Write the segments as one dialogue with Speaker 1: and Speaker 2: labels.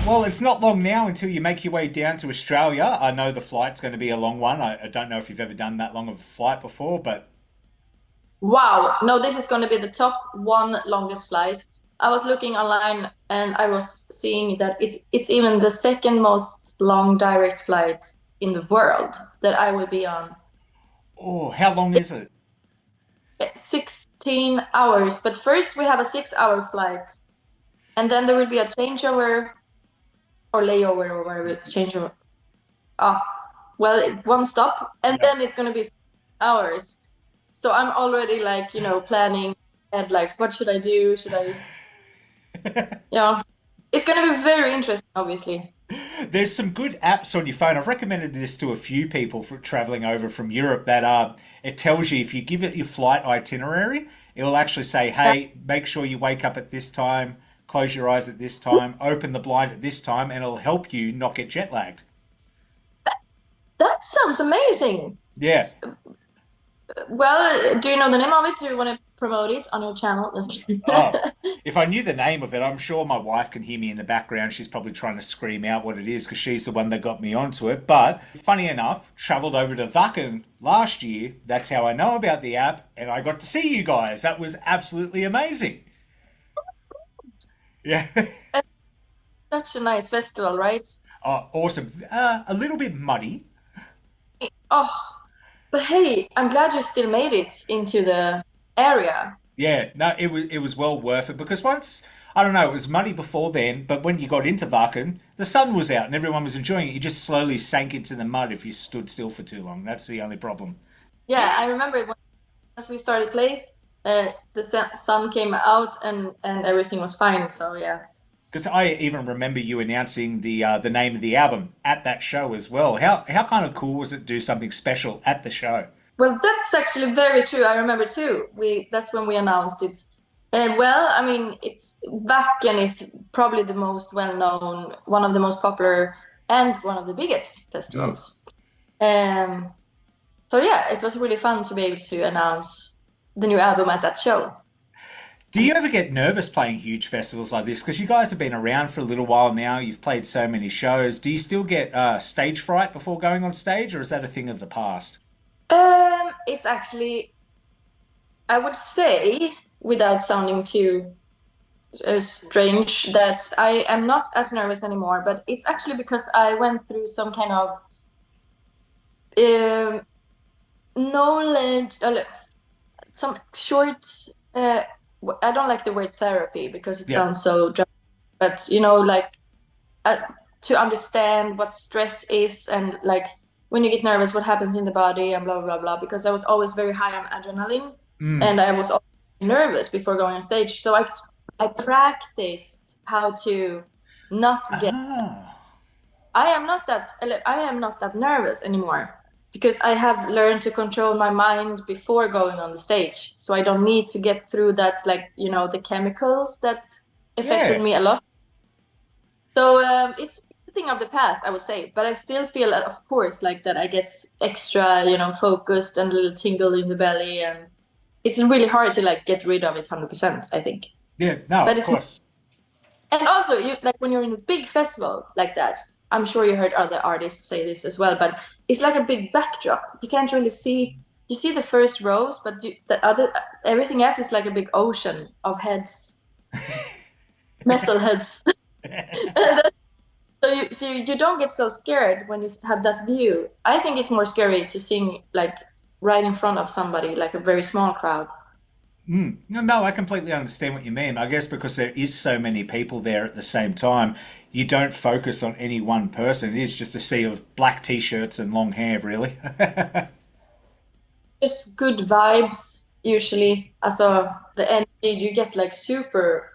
Speaker 1: Well, it's not long now until you make your way down to Australia. I know the flight's going to be a long one. I don't know if you've ever done that long of a flight before, but
Speaker 2: Wow. No, this is going to be the top one longest flight. I was looking online and I was seeing that it's even the second most long direct flight in the world that I will be on.
Speaker 1: oh, how long is it?
Speaker 2: It's 16 hours, but first we have a 6 hour flight and then there will be a changeover or layover or whatever, changeover. Ah, well, one stop and
Speaker 1: Yeah.
Speaker 2: then it's going to be 6 hours. So I'm already like, planning and like, what should I do? Should I, yeah, it's going to be very interesting, obviously.
Speaker 1: There's some good apps on your phone. I've recommended this to a few people for traveling over from Europe that it tells you if you give it your flight itinerary, it'll actually say,
Speaker 2: Yeah,
Speaker 1: hey, make sure you wake up at this time, close your eyes at this time, open the blind at this time, and it'll help you not get jet lagged.
Speaker 2: that sounds amazing.
Speaker 1: Yeah.
Speaker 2: Well, do you know the name of it? Do you want to promote it on your channel? Just kidding.
Speaker 1: Oh, if I knew the name of it, I'm sure my wife can hear me in the background. She's probably trying to scream out what it is because she's the one that got me onto it. But funny enough, travelled over to Wacken last year. That's how I know about the app, and I got to see you guys. That was absolutely amazing. Yeah.
Speaker 2: Such a nice festival, right?
Speaker 1: Oh, awesome. A little bit muddy.
Speaker 2: Oh, but hey, I'm glad you still made it into the area.
Speaker 1: Yeah, no, it was well worth it because once I don't know, it was muddy before then, but when you got into Wacken, the sun was out and everyone was enjoying it. You just slowly sank into the mud if you stood still for too long. That's the only problem.
Speaker 2: Yeah, I remember when as we started play, the sun came out and everything was fine. So yeah.
Speaker 1: Because I even remember you announcing the name of the album at that show as well. How kind of cool was it to do something special at the show?
Speaker 2: Well, that's actually very true. I remember too. We That's when we announced it. Well, I mean, it's Wacken is probably the most well-known, one of the most popular, and one of the biggest
Speaker 1: Mm.
Speaker 2: festivals. Um, so yeah, it was really fun to be able to announce the new album at that show.
Speaker 1: Do you ever get nervous playing huge festivals like this? Because you guys have been around for a little while now. You've played so many shows. Do you still get stage fright before going on stage, or is that a thing of the past?
Speaker 2: It's actually, I would say, without sounding too strange, that I am not as nervous anymore. But it's actually because I went through some kind of um, knowledge, some short. Uh, I don't like the word therapy because it
Speaker 1: Yep.
Speaker 2: sounds so, but like uh, to understand what stress is and like when you get nervous, what happens in the body and blah blah blah. Because I was always very high on adrenaline,
Speaker 1: Mm.
Speaker 2: and I was always nervous before going on stage. So I practiced how to not get.
Speaker 1: Ah.
Speaker 2: I am not that nervous anymore because I have learned to control my mind before going on the stage. So I don't need to get through that, like, the chemicals that affected
Speaker 1: Yeah.
Speaker 2: me a lot. So it's a thing of the past, I would say. But I still feel, of course, like that I get extra, focused and a little tingle in the belly. And it's really hard to like get rid of it 100%, I think.
Speaker 1: Yeah. No,
Speaker 2: But
Speaker 1: of
Speaker 2: it's
Speaker 1: course.
Speaker 2: And also, you like when you're in a big festival like that. I'm sure you heard other artists say this as well, but it's like a big backdrop. You can't really see. You see the first rows, but the other everything else is like a big ocean of heads, metal heads. So you don't get so scared when you have that view. I think it's more scary to sing like right in front of somebody, like a very small crowd.
Speaker 1: Mm. No, no, I completely understand what you mean. I guess because there is so many people there at the same time, you don't focus on any one person. It is just a sea of black t-shirts and long hair, really.
Speaker 2: Just good vibes usually. Also, the energy you get like super.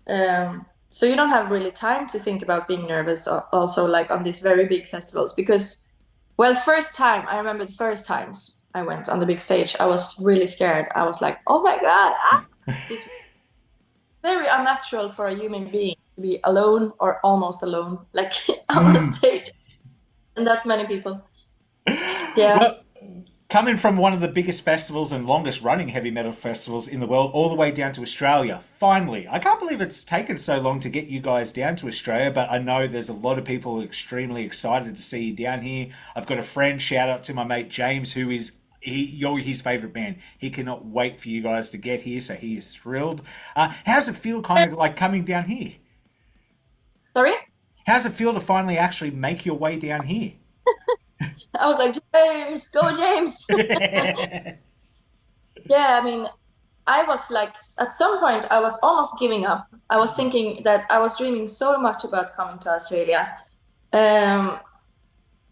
Speaker 2: So you don't have really time to think about being nervous. Also, like on these very big festivals, because, well, first time I remember the first times I went on the big stage, I was really scared. I was like, oh my god, this very unnatural for a human being to be alone or almost alone, like on the
Speaker 1: Mm.
Speaker 2: stage, and that many people. Yeah.
Speaker 1: Well, Coming from one of the biggest festivals and longest running heavy metal festivals in the world, all the way down to Australia, finally. I can't believe it's taken so long to get you guys down to Australia, but I know there's a lot of people extremely excited to see you down here. I've got a friend, shout out to my mate James, who is you're his favorite band. He cannot wait for you guys to get here, so he is thrilled. How's it feel, kind of like coming down here?
Speaker 2: Sorry?
Speaker 1: How's it feel to finally actually make your way down here?
Speaker 2: I was like, James, go James. Yeah, I mean, I was like, at some point, I was almost giving up. I was thinking that I was dreaming so much about coming to Australia. Um,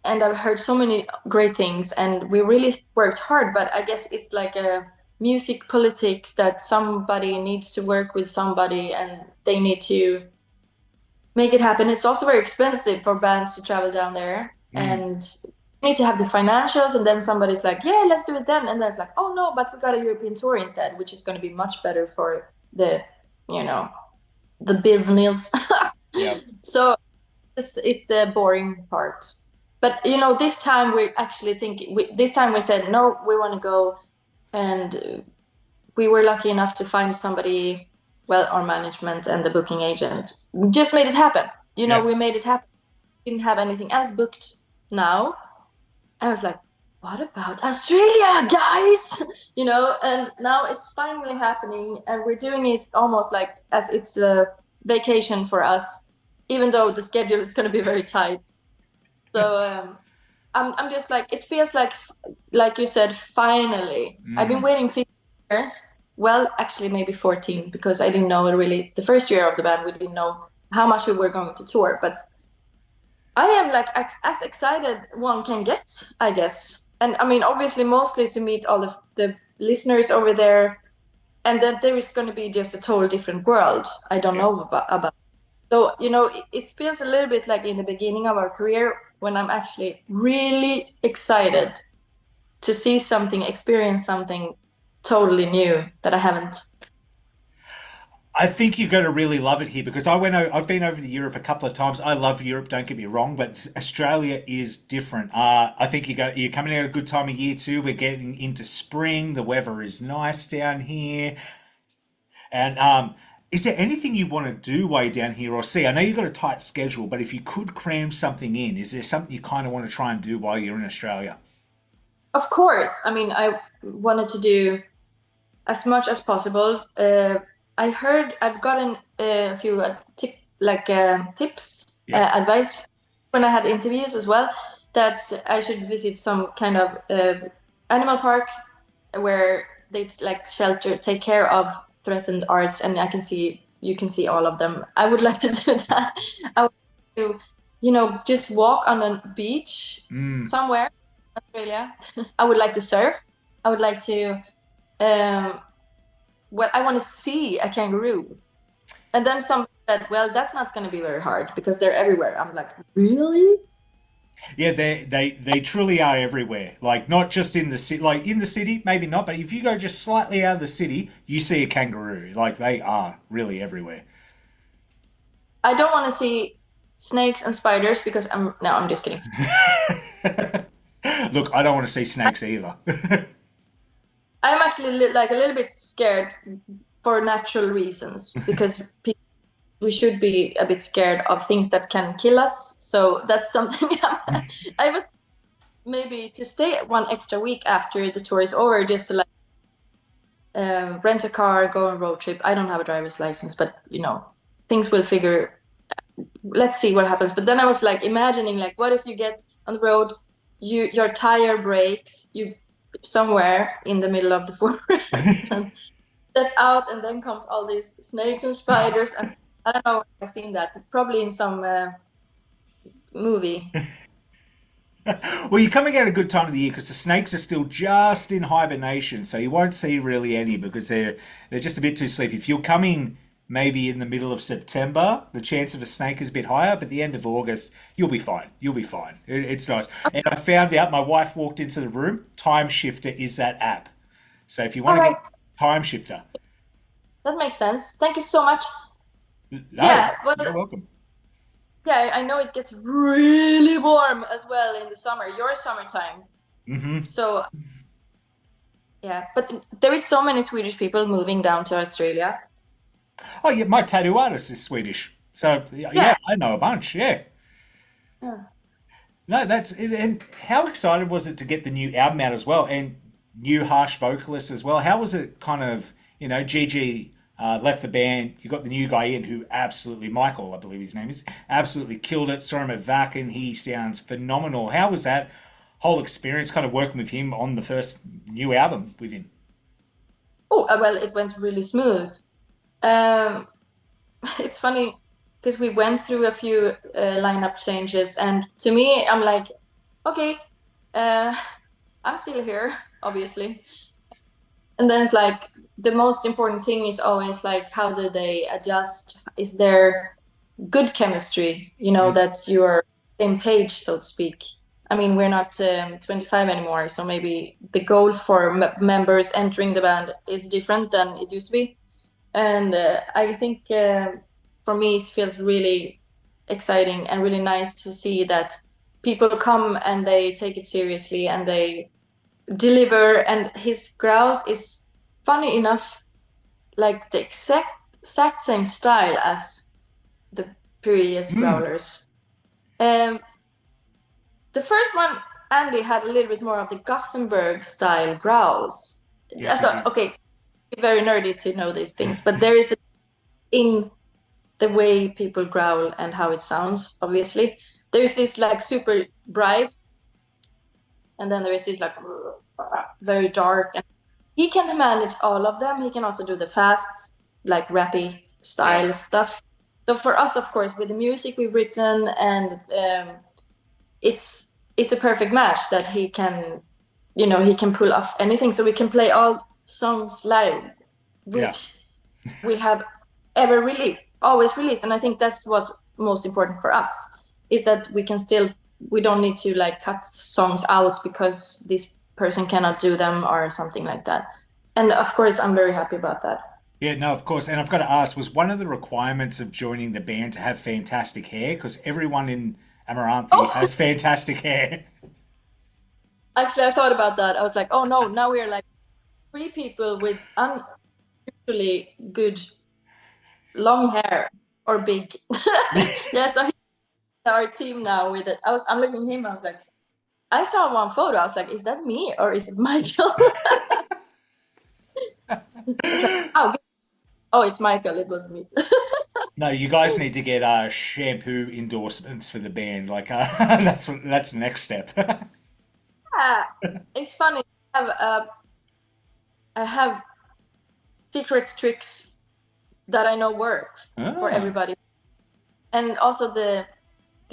Speaker 2: and I've heard so many great things, and we really worked hard. But I guess it's like a music politics that somebody needs to work with somebody, and they need to make it happen. It's also very expensive for bands to travel down there,
Speaker 1: Mm.
Speaker 2: and you need to have the financials. And then somebody's like, "Yeah, let's do it then." And then it's like, "Oh no, but we got a European tour instead, which is going to be much better for the, you know, the business."
Speaker 1: Yeah.
Speaker 2: So this is the boring part. But you know, this time we actually think this time we said no, we want to go, and we were lucky enough to find somebody, well, our management and the booking agent just made it happen. You know,
Speaker 1: Yeah.
Speaker 2: we made it happen. Didn't have anything else booked now. I was like, what about Australia, guys? You know, and now it's finally happening, and we're doing it almost like as it's a vacation for us, even though the schedule is going to be very tight. So I'm just like, it feels like you said, finally. I've been
Speaker 1: Mm.
Speaker 2: waiting 15 years. Well, actually, maybe 14, because I didn't know really the first year of the band. We didn't know how much we were going to tour, but I am like as excited one can get, I guess. And I mean, obviously, mostly to meet all of the listeners over there, and then there is going to be just a total different world. I don't
Speaker 1: Yeah.
Speaker 2: know about. So, you know, it feels a little bit like in the beginning of our career when I'm actually really excited to see something, experience something totally new that I haven't.
Speaker 1: I think you're going to really love it here because I've been over to Europe a couple of times. I love Europe, don't get me wrong, but Australia is different. I think you're coming out at a good time of year too. We're getting into spring. The weather is nice down here. And is there anything you want to do way down here or see? I know you've got a tight schedule, but if you could cram something in, is there something you kind of want to try and do while you're in Australia?
Speaker 2: Of course, I mean, I wanted to do as much as possible. I heard I've gotten a few tips,
Speaker 1: Yeah.
Speaker 2: advice when I had interviews as well, that I should visit some kind of animal park where they like shelter, take care of threatened arts, and you can see all of them. I would like to do that. I would like to, you know, just walk on a beach
Speaker 1: Mm.
Speaker 2: somewhere, Australia. I would like to surf. I would like to. Um, well, I want to see a kangaroo. And then some said, well, that's not going to be very hard because they're everywhere. I'm like, really?
Speaker 1: Yeah, they truly are everywhere. Like not just in the city, like in the city, maybe not, but if you go just slightly out of the city, you see a kangaroo. Like they are really everywhere.
Speaker 2: I don't want to see snakes and spiders because no, I'm just kidding.
Speaker 1: Look, I don't want to see snakes either.
Speaker 2: I'm actually like a little bit scared for natural reasons because we should be a bit scared of things that can kill us. So that's something I was maybe to stay one extra week after the tour is over just to like rent a car, go on road trip. I don't have a driver's license, but you know, things will figure. Let's see what happens. But then I was like imagining, like, what if you get on the road, your tire breaks, you somewhere in the middle of the forest, and step out, and then comes all these snakes and spiders, and I don't know if I've seen that, probably in some movie.
Speaker 1: Well, you're coming at a good time of the year because the snakes are still just in hibernation, so you won't see really any because they're just a bit too sleepy. If you're coming maybe in the middle of September, the chance of a snake is a bit higher, but the end of August, you'll be fine. You'll be fine. It's nice. And I found out my wife walked into the room. Time Shifter is that app. So if you
Speaker 2: All
Speaker 1: want to
Speaker 2: right,
Speaker 1: get Time Shifter,
Speaker 2: that makes sense. Thank you so much.
Speaker 1: no,
Speaker 2: Yeah, well,
Speaker 1: you're welcome.
Speaker 2: yeah, I know it gets really warm as well in the summer, your summertime.
Speaker 1: Hmm.
Speaker 2: So Yeah, but there is so many Swedish people moving down to Australia.
Speaker 1: Oh yeah, my tattoo artist is Swedish, so
Speaker 2: Yeah.
Speaker 1: yeah, I know a bunch. Yeah,
Speaker 2: Yeah.
Speaker 1: no, that's it. And how excited was it to get the new album out as well, and new harsh vocalist as well? How was it kind of, Gigi left the band, you got the new guy in who absolutely, Michael, I believe his name is, absolutely killed it. Saw him at Vac, he sounds phenomenal. How was that whole experience kind of working with him on the first new album with him?
Speaker 2: Oh, well, it went really smooth. Um, it's funny because we went through a few lineup changes, and to me, I'm like, okay, uh, I'm still here, obviously. And then it's like the most important thing is always like, how do they adjust? Is there good chemistry?
Speaker 1: Mm.
Speaker 2: That you are same page, so to speak. I mean, we're not 25 anymore, so maybe the goals for members entering the band is different than it used to be. And I think for me, it feels really exciting and really nice to see that people come and they take it seriously and they deliver. And his growls is funny enough, like the exact same style as the previous
Speaker 1: Mm.
Speaker 2: growlers. Um, the first one, Andy had a little bit more of the Gothenburg style growls.
Speaker 1: Yes, he
Speaker 2: So,
Speaker 1: did.
Speaker 2: okay, very nerdy to know these things, but there is in the way people growl and how it sounds, obviously. There is this like super bright, and then there is this like very dark. And he can manage all of them. He can also do the fast, like rappy
Speaker 1: Yeah.
Speaker 2: style stuff. So for us, of course, with the music we've written, and it's it's a perfect match that he can pull off anything. So we can play all songs live,
Speaker 1: Yeah.
Speaker 2: which we have ever really always released. And I think that's what's most important for us, is that we don't need to like cut songs out because this person cannot do them or something like that. And of course, I'm very happy about that.
Speaker 1: Yeah, no, of course. And I've got to ask, was one of the requirements of joining the band to have fantastic hair? Because everyone in Amaranthe
Speaker 2: Oh,
Speaker 1: has fantastic hair.
Speaker 2: actually, I thought about that. I was like, oh no, now we're like three people with unusually good long hair or big. Yeah, so he's our team now with it. I'm looking at him. I was like, I saw one photo. I was like, is that me or is it Michael? It's like, oh, it's Michael. It was me.
Speaker 1: No, you guys need to get shampoo endorsements for the band. Like that's the next step.
Speaker 2: Yeah, it's funny. I have secret tricks that I know work for
Speaker 1: Ah,
Speaker 2: everybody, and also the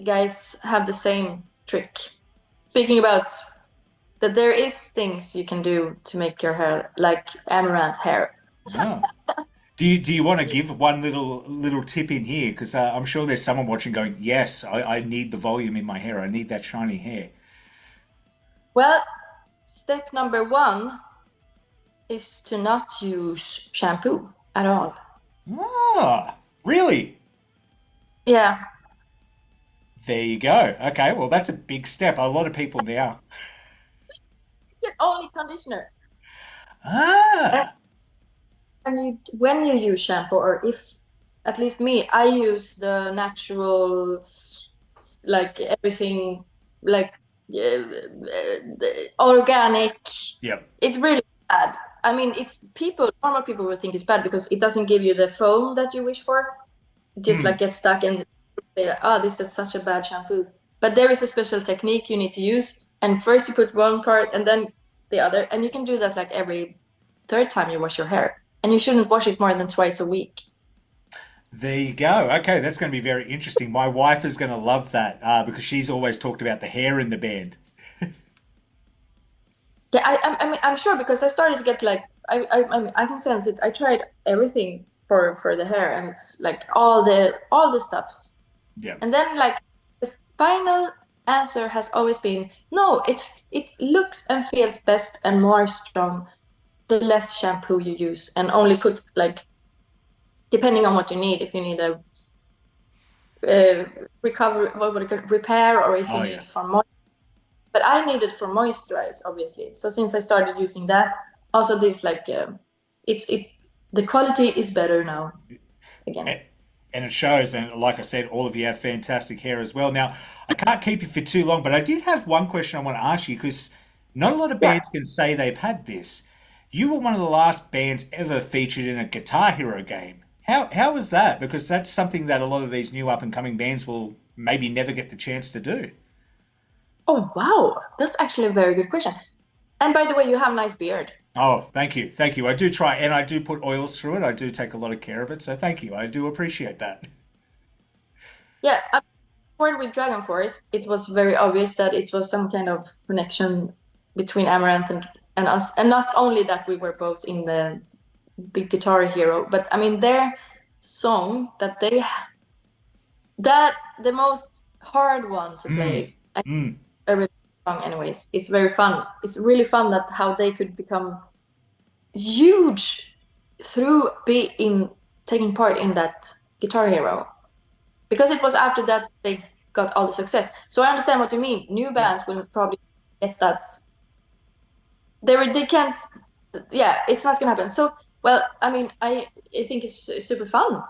Speaker 2: guys have the same trick. Speaking about that, there is things you can do to make your hair like amaranth hair.
Speaker 1: ah. Do you want to give one little tip in here? Because I'm sure there's someone watching going, yes, I need the volume in my hair. I need that shiny hair.
Speaker 2: Well, step number one is to not use shampoo at all.
Speaker 1: Ah, really?
Speaker 2: Yeah,
Speaker 1: There you go. Okay, well, that's a big step. A lot of people now.
Speaker 2: get only conditioner. And
Speaker 1: Ah,
Speaker 2: when you use shampoo, or if at least me, I use the natural, like everything, like organic.
Speaker 1: yep.
Speaker 2: It's really bad. I mean, normal people would think it's bad because it doesn't give you the foam that you wish for. It just
Speaker 1: Hmm.
Speaker 2: like gets stuck and say, oh, this is such a bad shampoo. But there is a special technique you need to use. And first you put one part and then the other. And you can do that like every third time you wash your hair. And you shouldn't wash it more than twice a week.
Speaker 1: There you go. Okay, that's going to be very interesting. My wife is going to love that because she's always talked about the hair in the band.
Speaker 2: Yeah, I'm sure because I started to get like I can sense it. I tried everything for the hair and it's like all the stuffs.
Speaker 1: Yeah.
Speaker 2: And then like the final answer has always been no, it looks and feels best and more strong the less shampoo you use and only put like depending on what you need, if you need a recovery, what would it, repair, or if you
Speaker 1: Oh
Speaker 2: need
Speaker 1: yeah.
Speaker 2: for moisture. But I need it for moisturize, obviously. So since I started using that, also this like the quality is better now again.
Speaker 1: And it shows. And like I said, all of you have fantastic hair as well. Now, I can't keep you for too long, but I did have one question I want to ask you because not a lot of
Speaker 2: Yeah.
Speaker 1: bands can say they've had this. You were one of the last bands ever featured in a Guitar Hero game. How was that? Because that's something that a lot of these new up and coming bands will maybe never get the chance to do.
Speaker 2: Oh wow, that's actually a very good question. And by the way, you have a nice beard.
Speaker 1: Oh, thank you. Thank you. I do try and I do put oils through it. I do take a lot of care of it. So thank you. I do appreciate that.
Speaker 2: Yeah, I worked with Dragon Force. It was very obvious that it was some kind of connection between Amaranth and us. And not only that we were both in the Guitar Hero, but I mean their song that the most hard one to
Speaker 1: Mm,
Speaker 2: play.
Speaker 1: mm,
Speaker 2: A really song anyways. It's very fun. It's really fun that how they could become huge through being taking part in that Guitar Hero. Because it was after that they got all the success. So I understand what you mean. New
Speaker 1: yeah.
Speaker 2: bands will probably get that. They can't. Yeah, it's not gonna happen. So well, I mean, I think it's super fun.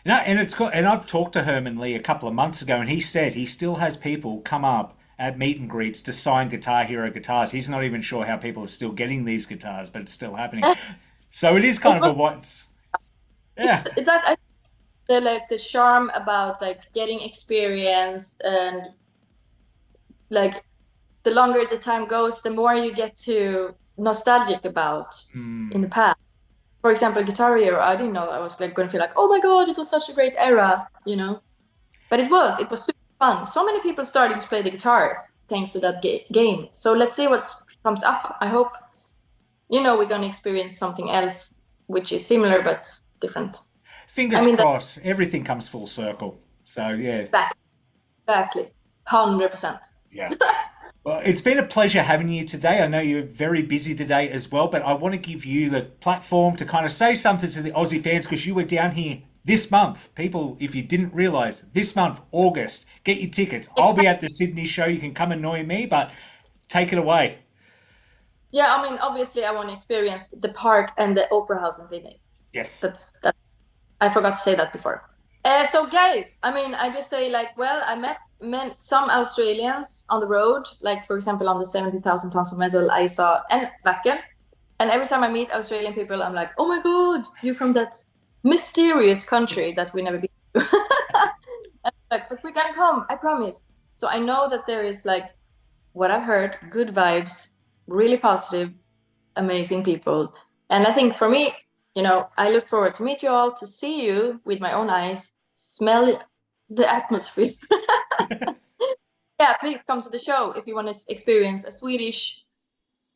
Speaker 1: No, and it's got, and I've talked to Herman Lee a couple of months ago, and he said he still has people come up at meet and greets to sign Guitar Hero guitars. He's not even sure how people are still getting these guitars, but it's still happening. So it is kind
Speaker 2: It
Speaker 1: of a
Speaker 2: was
Speaker 1: once. Yeah.
Speaker 2: that's I the like the charm about like getting experience and like the longer the time goes, the more you get to nostalgic about in
Speaker 1: Mm,
Speaker 2: the past. For example, Guitar Hero, I didn't know I was like going to feel like, oh my god, it was such a great era, you know. But it was super fun. So many people starting to play the guitars thanks to that game. So let's see what comes up. I hope we're gonna experience something else which is similar but different. I
Speaker 1: fingers
Speaker 2: mean
Speaker 1: crossed. Everything comes full circle. So yeah,
Speaker 2: that's exactly 100%.
Speaker 1: yeah. Well, it's been a pleasure having you today. I know you're very busy today as well, but I want to give you the platform to kind of say something to the Aussie fans because you were down here this month. People, if you didn't realize, this month, August, get your tickets. I'll be at the Sydney show. You can come annoy me, but take it away.
Speaker 2: Yeah, I mean, obviously, I want to experience the park and the opera house in Sydney.
Speaker 1: Yes.
Speaker 2: That. I forgot to say that before. So, guys, I mean, I just say like, well, I met some Australians on the road, like for example, on the 70,000 tons of metal I saw and Wacken. And every time I meet Australian people, I'm like, oh my god, you're from that mysterious country that we never been to. Like, but we're gonna come, I promise. So I know that there is like what I've heard, good vibes, really positive, amazing people. And I think for me, I look forward to meet you all, to see you with my own eyes, smell the atmosphere. Yeah, please come to the show if you want to experience a Swedish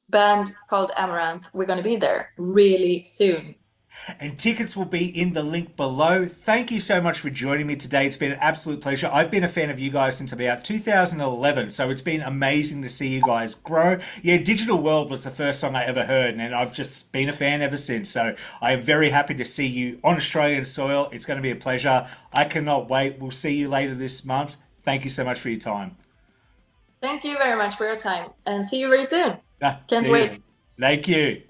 Speaker 2: band called Amaranth. We're going to be there really soon.
Speaker 1: And tickets will be in the link below. Thank you so much for joining me today. It's been an absolute pleasure. I've been a fan of you guys since about 2011, so it's been amazing to see you guys grow. Yeah, Digital World was the first song I ever heard, and I've just been a fan ever since. So I am very happy to see you on Australian soil. It's going to be a pleasure. I cannot wait. We'll see you later this month. Thank you so much for your time.
Speaker 2: Thank you very much for your time and see you very soon.
Speaker 1: Ah,
Speaker 2: Can't
Speaker 1: see you.
Speaker 2: wait.
Speaker 1: Thank you.